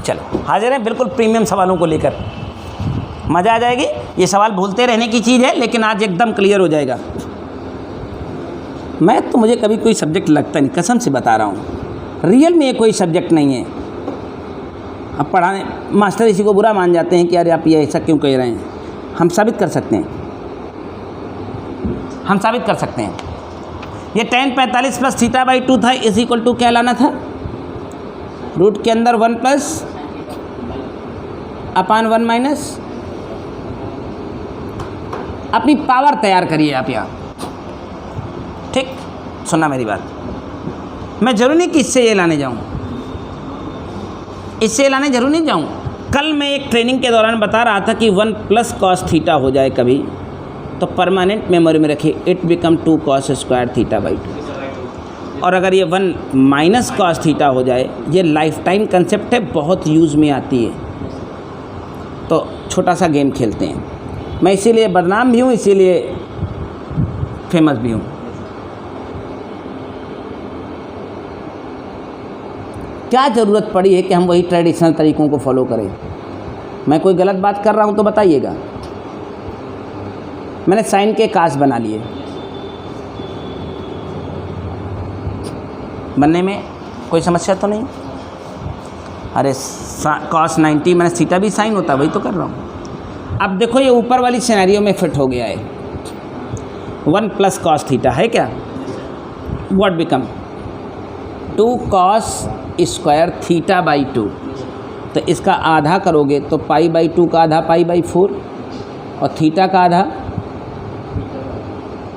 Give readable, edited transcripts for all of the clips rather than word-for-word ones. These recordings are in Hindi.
चलो हाजिर हैं बिल्कुल प्रीमियम सवालों को लेकर, मज़ा आ जाएगी। ये सवाल भूलते रहने की चीज़ है, लेकिन आज एकदम क्लियर हो जाएगा। मैथ तो मुझे कभी कोई सब्जेक्ट लगता नहीं, कसम से बता रहा हूँ, रियल में ये कोई सब्जेक्ट नहीं है। अब पढ़ाने मास्टर इसी को बुरा मान जाते हैं कि यार आप ये ऐसा क्यों कह रहे हैं। हम साबित कर सकते हैं, हम साबित कर सकते हैं। ये tan 45 प्लस थीटा बाई 2 था, इज इक्वल टू क्या लाना था, रूट के अंदर 1 प्लस अपान 1 माइनस। अपनी पावर तैयार करिए आप यहाँ, ठीक, सुनना मेरी बात। मैं जरूरी नहीं कि इससे ये लाने जाऊँ, इससे लाने जरूर नहीं जाऊँ। कल मैं एक ट्रेनिंग के दौरान बता रहा था कि 1 प्लस कॉस थीटा हो जाए कभी तो परमानेंट मेमोरी में रखिए, it become 2 cos square theta by 2। और अगर ये 1 माइनस कॉस थीटा हो जाए, ये लाइफ टाइम कंसेप्ट है, बहुत यूज़ में आती है। तो छोटा सा गेम खेलते हैं। मैं इसीलिए बदनाम भी हूँ, इसीलिए फेमस भी हूँ। क्या ज़रूरत पड़ी है कि हम वही ट्रेडिशनल तरीक़ों को फॉलो करें। मैं कोई गलत बात कर रहा हूँ तो बताइएगा। मैंने साइन के कास बना लिए, बनने में कोई समस्या तो नहीं। अरे कॉस 90 मैंने थीटा भी साइन होता, वही तो कर रहा हूँ। अब देखो ये ऊपर वाली सिनेरियो में फिट हो गया है। 1 प्लस कॉस थीटा है क्या, what become 2 cos square theta by 2। तो इसका आधा करोगे तो पाई बाई 2 का आधा पाई बाई 4 और थीटा का आधा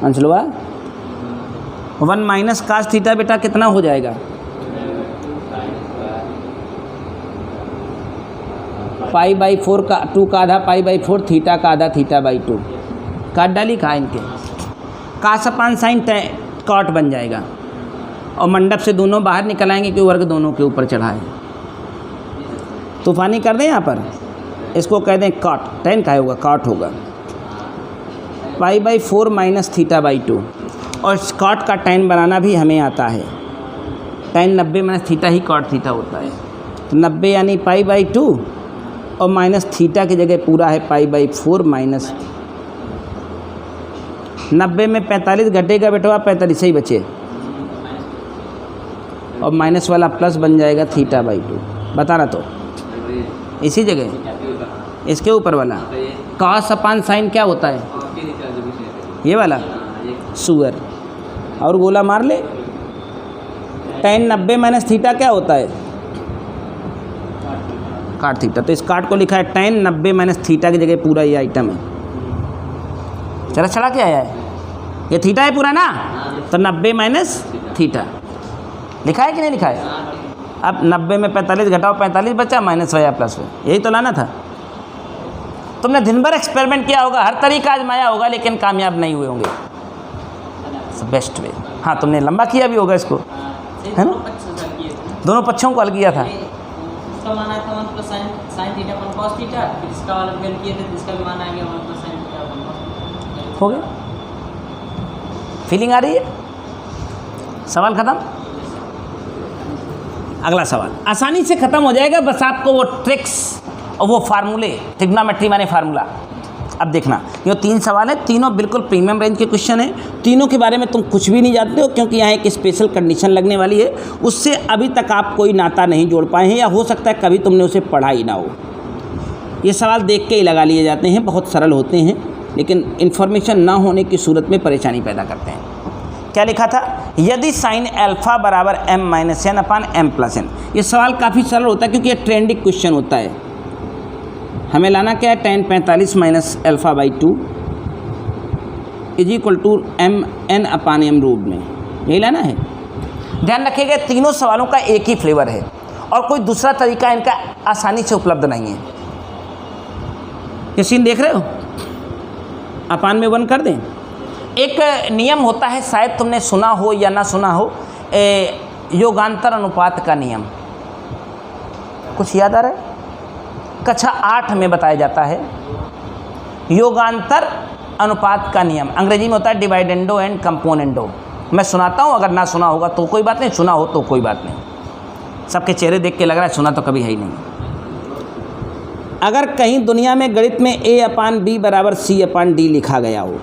अंशलवा 1 माइनस कास थीटा बेटा कितना हो जाएगा, पाई बाई 4 का 2 का आधा पाई बाई 4, थीटा का आधा थीटा बाई 2। काट डाली कहा इनके, कास अपान साइन कॉट बन जाएगा और मंडप से दोनों बाहर निकल आएंगे कि वर्ग दोनों के ऊपर चढ़ा है। तूफानी कर दें यहाँ पर, इसको कह दें कॉट, tan का होगा कॉट होगा pi by 4 minus theta by 2। और कॉट का tan बनाना भी हमें आता है, tan 90 माइनस थीटा ही कॉट थीटा होता है। तो 90 यानी पाई बाई 2 और माइनस थीटा की जगह पूरा है पाई बाई 4 माइनस 90 में 45 घटेगा बेटवा, 45 ही बचे और माइनस वाला प्लस बन जाएगा थीटा बाई 2। बताना तो इसी जगह इसके ऊपर वाला कॉस अपान साइन क्या होता है, ये वाला सुअर, और गोला मार ले। tan 90 माइनस थीटा क्या होता है, काट थीटा। तो इस काट को लिखा है tan 90 माइनस थीटा की जगह पूरा ये आइटम है। चला चला क्या आया है, ये थीटा है पूरा ना, तो 90 माइनस थीटा लिखा है कि नहीं लिखा है। अब 90 में 45 घटाओ 45 बचा, माइनस हो या प्लस हो, यही तो लाना था। तुमने दिन भर एक्सपेरिमेंट किया होगा, हर तरीका आजमाया होगा, लेकिन कामयाब नहीं हुए होंगे। बेस्ट वे, हाँ तुमने लंबा किया भी होगा इसको, है ना, दोनों पक्षों को हल किया था। हो गया, फीलिंग आ रही है, सवाल ख़त्म। अगला सवाल आसानी से ख़त्म हो जाएगा, बस आपको वो ट्रिक्स और वो फार्मूले, ट्रिग्नोमेट्री माने फार्मूला। अब देखना, ये 3 सवाल है, तीनों बिल्कुल प्रीमियम रेंज के क्वेश्चन हैं। तीनों के बारे में तुम कुछ भी नहीं जानते हो, क्योंकि यहाँ एक स्पेशल कंडीशन लगने वाली है, उससे अभी तक आप कोई नाता नहीं जोड़ पाए हैं, या हो सकता है कभी तुमने उसे पढ़ा ही ना हो। ये सवाल देख के ही लगा लिए जाते हैं, बहुत सरल होते हैं, लेकिन इन्फॉर्मेशन ना होने की सूरत में परेशानी पैदा करते हैं। क्या लिखा था, यदि साइन अल्फा बराबर m माइनस एन अपान m प्लस एन। ये सवाल काफ़ी सरल होता है, क्योंकि ये ट्रेंडिंग क्वेश्चन होता है। हमें लाना क्या है, tan 45 minus alpha by 2 is equal to m n upon m root में, यही लाना है। ध्यान रखिएगा, तीनों सवालों का एक ही फ्लेवर है और कोई दूसरा तरीका इनका आसानी से उपलब्ध नहीं है। ये सीन देख रहे हो, अपान में 1 कर दें। एक नियम होता है, शायद तुमने सुना हो या ना सुना हो, योगांतर अनुपात का नियम। कुछ याद आ रहा है, कक्षा 8 में बताया जाता है योगांतर अनुपात का नियम। अंग्रेजी में होता है डिवाइडेंडो एंड कंपोनेंडो। मैं सुनाता हूँ, अगर ना सुना होगा तो कोई बात नहीं, सुना हो तो कोई बात नहीं। सबके चेहरे देख के लग रहा है सुना तो कभी है ही नहीं। अगर कहीं दुनिया में गणित में A/B बराबर C/D लिखा गया हो,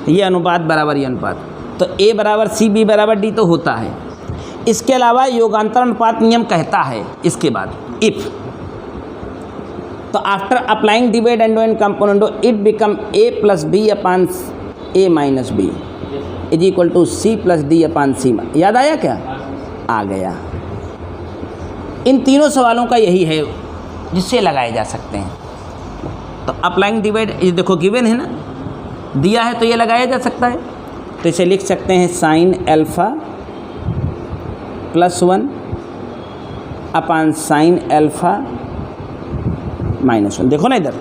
ये अनुपात बराबर ये अनुपात, तो A बराबर C, B बराबर D तो होता है। इसके अलावा योगांतर अनुपात नियम कहता है इसके बाद इफ, तो after applying divide and an component it become A + B/A - B is equal to C + D/C। याद आया क्या? आ गया। इन तीनों सवालों का यही है जिससे लगाए जा सकते हैं। तो अप्लाइंग डिवाइड, ये देखो गिवन है ना, दिया है तो ये लगाया जा सकता है। तो इसे लिख सकते हैं sin α + 1 अपान sin α - 1। देखो ना इधर,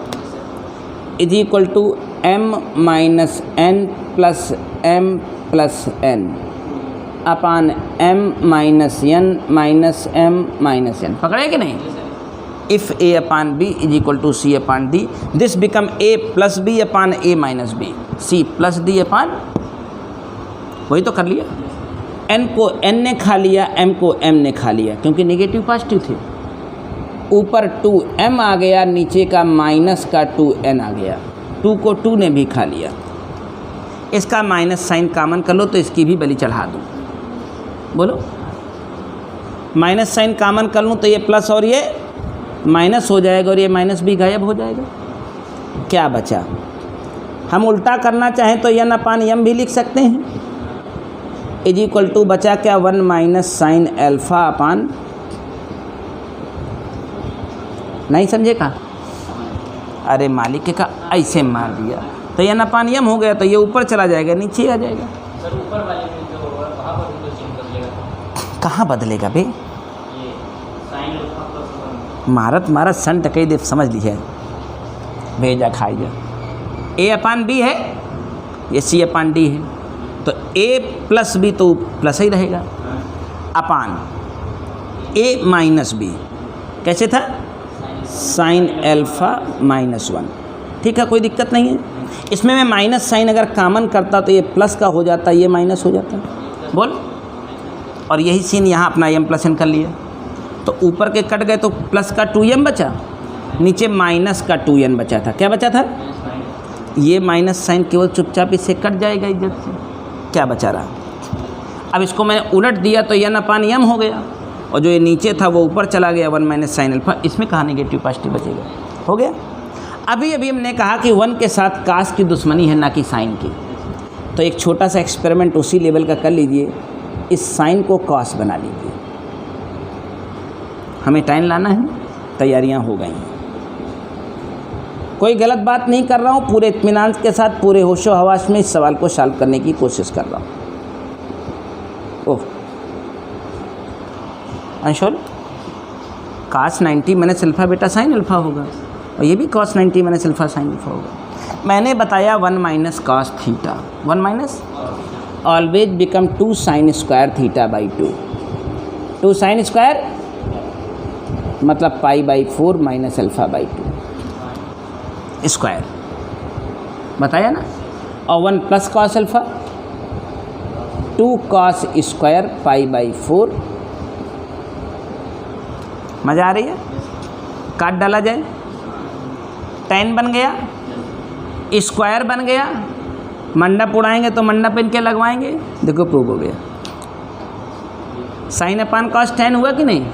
is equal to m - n + m + n upon m - n - m - n। पकड़े कि नहीं? If A/B is equal to C/D, this become A + B/A - B, C + D/, वही तो कर लिया। n को n ने खा लिया, m को m ने खा लिया, क्योंकि नेगेटिव पॉजिटिव थे। ऊपर 2m आ गया, नीचे का माइनस का 2n आ गया, 2 को 2 ने भी खा लिया। इसका माइनस साइन कॉमन कर लो तो इसकी भी बलि चढ़ा दूँ। बोलो, माइनस साइन कॉमन कर लूँ तो ये प्लस और ये माइनस हो जाएगा और ये माइनस भी गायब हो जाएगा। क्या बचा? हम उल्टा करना चाहें तो n/m भी लिख सकते हैं, इज इक्वल टू बचा क्या 1 - sin α। नहीं समझे का? अरे मालिक का ऐसे मार दिया तो n/m हो गया, तो ये ऊपर चला जाएगा, नीचे आ जाएगा। सर ऊपर वाले में जो होगा वहाँ पर भी तो चेंज बदलेगा। कहाँ बदलेगा बे? ये sin α + 1 मारत सन टकई दे, समझ ली है, भेजा खाई जा। A/B है, ये C/D है, तो A + B तो प्लस ही रहेगा, अपान A - B कैसे था? sin α - 1। ठीक है, कोई दिक्कत नहीं है। इसमें मैं माइनस साइन अगर कॉमन करता तो ये प्लस का हो जाता, ये माइनस हो जाता। बोल, और यही सीन यहाँ अपना m + n कर लिया, तो ऊपर के कट गए तो प्लस का 2m बचा, नीचे माइनस का 2n बचा था। क्या बचा था? ये माइनस साइन केवल चुपचाप इससे कट जाएगा इज्जत से। क्या बचा रहा? अब इसको मैंने उलट दिया तो n/m हो गया, और जो ये नीचे था वो ऊपर चला गया 1 - sin α। इसमें कहाँ नेगेटिव पॉजिटिव बचेगा? हो गया। अभी हमने कहा कि 1 के साथ कास की दुश्मनी है, ना कि साइन की। तो एक छोटा सा एक्सपेरिमेंट उसी लेवल का कर लीजिए, इस साइन को कॉस बना लीजिए। हमें टाइम लाना है, तैयारियां हो गई हैं। कोई गलत बात नहीं कर रहा हूँ, पूरे इत्मीनान के साथ, पूरे होशो हवास में इस सवाल को सॉल्व करने की कोशिश कर रहा हूँ। ओह अंशुल, कास 90 - α बेटा साइन अल्फ़ा होगा, और ये भी cos 90 - α sin अल्फ़ा होगा। मैंने बताया 1 - cos theta, 1 - always become 2 sin square θ/2। 2 sin square मतलब π/4 - α/2 स्क्वायर, बताया ना। और 1 + cos α, 2 cos स्क्वायर π/4। मज़ा आ रही है? काट डाला जाए, tan बन गया, स्क्वायर बन गया, मंडप उड़ाएंगे तो मंडप इनके लगवाएंगे। देखो प्रूव हो गया। sin अपान cos tan हुआ कि नहीं?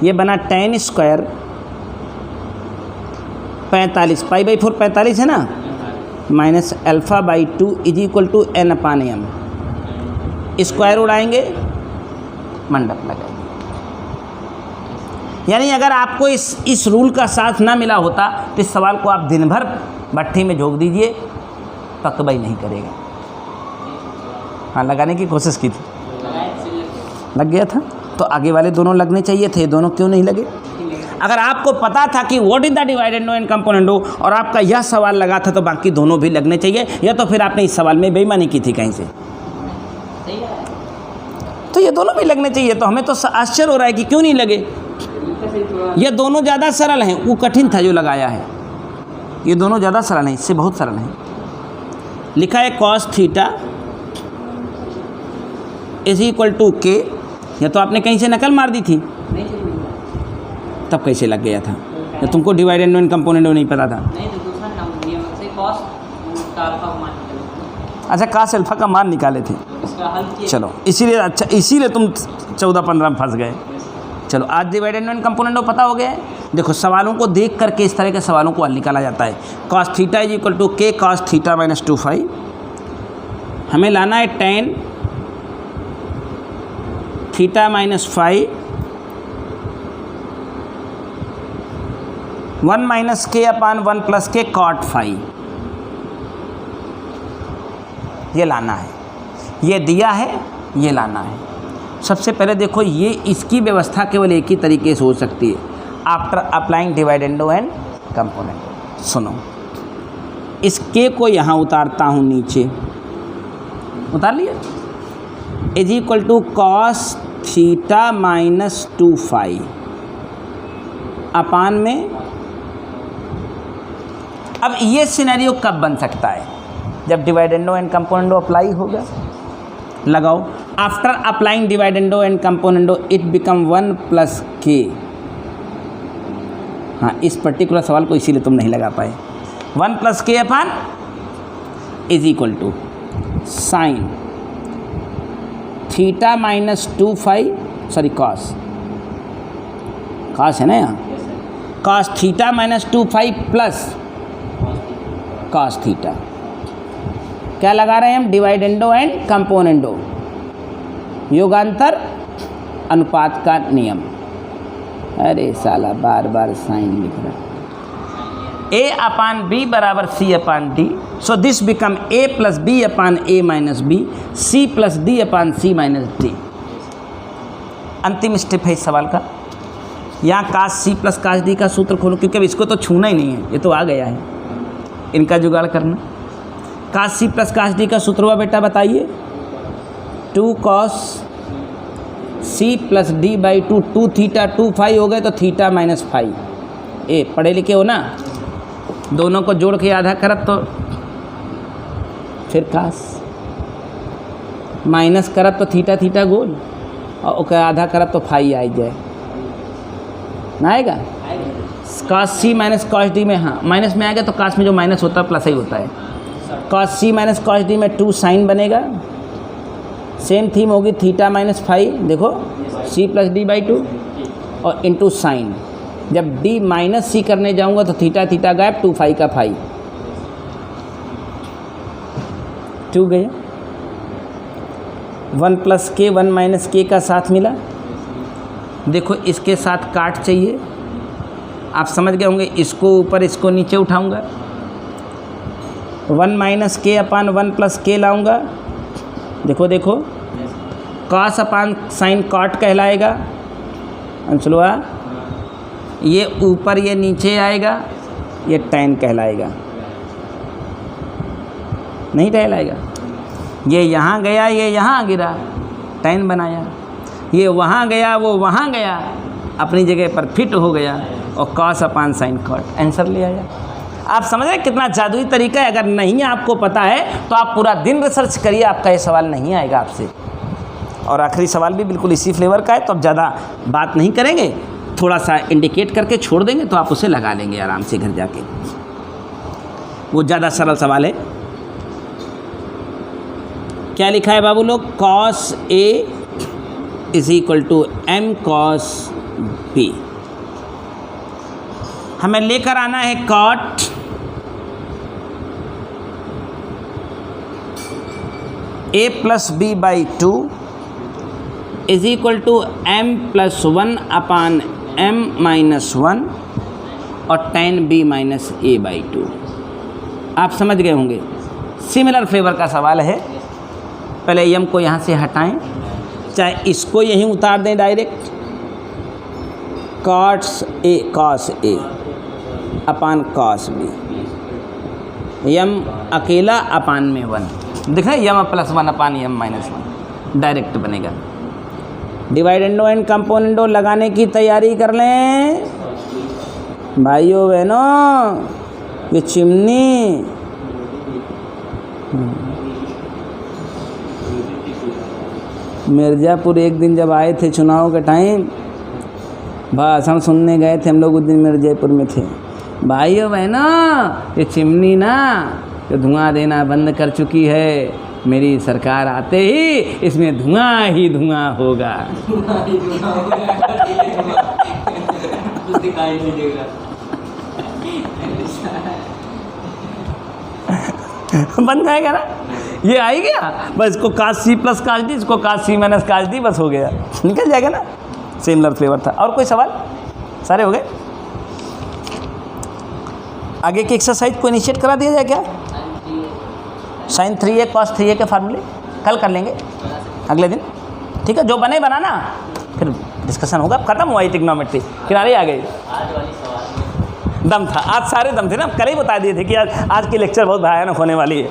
ये बना tan स्क्वायर 45, π/4 45 है ना, minus α/2 is equal to n/m। Square उड़ाएंगे, मंडप लगाएंगे। यानी अगर आपको इस रूल का साथ ना मिला होता तो इस सवाल को आप दिन भर भट्ठी में झोंक दीजिए, पकबाई नहीं करेगा। हाँ, लगाने की कोशिश की थी, लग गया था। तो आगे वाले दोनों लगने चाहिए थे, दोनों क्यों नहीं लगे? अगर आपको पता था कि what is the divided no an component हो और आपका यह सवाल लगा था तो बाकी दोनों भी लगने चाहिए, या तो फिर आपने इस सवाल में बेईमानी की थी कहीं से। तो ये दोनों भी लगने चाहिए। तो हमें तो आश्चर्य हो रहा है कि क्यों नहीं लगे। ये दोनों ज़्यादा सरल हैं, वो कठिन था जो लगाया है। ये दोनों ज़्यादा सरल हैं, इससे बहुत सरल हैं। लिखा है cos theta is equal to K. या तो आपने कहीं से नकल मार दी थी, तब कैसे लग गया था? या तुमको डिवाइडेंडो एंड कंपोनेंडो नहीं पता था? नहीं तो दूसरा नियम से कॉस का अल्फा मान निकालो। अच्छा, कास अल्फा का मान निकाले थे। इसका हल किया। चलो इसीलिए, अच्छा इसीलिए तुम 14-15 में फंस गए। चलो आज डिवाइडेंडो एंड कंपोनेंडो पता हो गया है। देखो सवालों को देख करके इस तरह के सवालों को हल निकाला जाता है। Cos theta is equal to K cos theta minus 2 हमें लाना है tan थीटा माइनस 5 1 माइनस के अपान 1 प्लस के कॉट 5, ये लाना है। ये दिया है, ये लाना है। सबसे पहले देखो ये इसकी व्यवस्था केवल एक ही तरीके से हो सकती है, after applying dividendo and componendo. सुनो, इस के को यहाँ उतारता हूँ नीचे, उतार लिया, is equal to cos theta minus 2 upon में। अब ये सिनेरियो कब बन सकता है? जब डिवाइडेंडो एंड कंपोनेंडो अप्लाई होगा। लगाओ, after applying dividendo and componendo it become 1 plus k. हाँ, इस पर्टिकुलर सवाल को इसीलिए तुम नहीं लगा पाए। 1 plus k upon is equal to sine theta minus 2 sorry cos है ना यहाँ, cos theta minus 2 plus cos theta. क्या लगा रहे हैं हम? डिवाइडेंडो एंड कंपोनेंडो, योगांतर अनुपात का नियम। अरे साला बार बार साइन लिख रहा। ए अपान बी बराबर C upon D, so this become A plus B upon A minus B, C plus D upon C minus D. अंतिम स्टेप है इस सवाल का। यहाँ कास सी प्लस कास डी का सूत्र खोलो, क्योंकि अब इसको तो छूना ही नहीं है, ये तो आ गया है, इनका जुगाड़ करना। कास सी प्लस कास डी का सूत्र हुआ बेटा, बताइए। 2 cos C plus D by 2, 2 theta 2 phi हो गए तो थीटा माइनस 5। ए पढ़े लिखे हो ना, दोनों को जोड़ के आधा करब तो फिर कास, माइनस करब तो थीटा थीटा गोल, और ओके आधा करब तो फाई आ जाए ना, आएगा कॉस सी माइनस कॉस डी में। हाँ, माइनस में आएगा तो कास में जो माइनस होता है प्लस ही होता है। कॉस सी माइनस कॉस डी में 2 साइन बनेगा। सेम थीम होगी थीटा माइनस 5, देखो सी प्लस डी बाई 2 और इंटू साइन। जब डी माइनस सी करने जाऊंगा तो थीटा थीटा गायब, 2 5 का 5 2 गया। 1 प्लस के 1 माइनस के का साथ मिला। देखो इसके साथ काट चाहिए, आप समझ गए होंगे। इसको ऊपर इसको नीचे उठाऊंगा, 1 माइनस के अपान 1 प्लस के लाऊंगा। देखो देखो, कॉस अपान साइन कॉट कहलाएगा अंशुलवा, ये ऊपर ये नीचे आएगा, ये टैन कहलाएगा, नहीं कहलाएगा। ये यहाँ गया, ये यहाँ गिरा, टैन बनाया। ये वहाँ गया, वो वहाँ गया, अपनी जगह पर फिट हो गया, और cos upon sine cot, answer ले आया। आप समझ रहे कितना जादुई तरीका है। अगर नहीं आपको पता है तो आप पूरा दिन रिसर्च करिए, आपका ये सवाल नहीं आएगा आपसे। और आखिरी सवाल भी बिल्कुल इसी फ्लेवर का है, तो अब ज़्यादा बात नहीं करेंगे, थोड़ा सा इंडिकेट करके छोड़ देंगे तो आप उसे लगा लेंगे आराम से घर जाके। वो ज़्यादा सरल सवाल है। क्या लिखा है बाबू लोग? Cos A is equal to M cos B. हमें लेकर आना है cot A plus B by 2 is equal to M plus 1 upon M minus 1 और tan b minus A by 2। आप समझ गए होंगे, सिमिलर फ्लेवर का सवाल है। पहले एम को यहाँ से हटाएं, चाहे इसको यहीं उतार दें direct, cos A upon cos B, यम अकेला अपान में 1, देख रहे यम प्लस 1 अपान यम माइनस 1 डायरेक्ट बनेगा। डिवाइडेंडो एंड कंपोनेंडो लगाने की तैयारी कर लें भाइयों बहनों। ये चिमनी मिर्ज़ापुर एक दिन जब आए थे चुनाव के टाइम, भाषण सुनने गए थे हम लोग उस दिन, मेरे जयपुर में थे। भाइयों बहनों, ये चिमनी ना जो धुआं देना बंद कर चुकी है, मेरी सरकार आते ही इसमें धुआं ही धुआं होगा। दिखाई नहीं देगा। बन जाएगा ना, ये आई गया बस, इसको काश सी प्लस काश दी, इसको काश सी माइनस काश दी, बस हो गया, निकल जाएगा ना। सिमिलर फ्लेवर था। और कोई सवाल? सारे हो गए? आगे की एक्सरसाइज को इनिशिएट करा दिया जाए क्या? साइन 3a कॉस 3a के फार्मूले कल कर लेंगे अगले दिन, ठीक है? जो बने बनाना, फिर डिस्कशन होगा। खत्म हुआ ट्रिग्नोमेट्री, किनारे आ गई। आज वाली सवाल दम था, आज सारे दम थे ना, कल ही बता दिए थे कि आज की लेक्चर बहुत भयानक होने वाली है।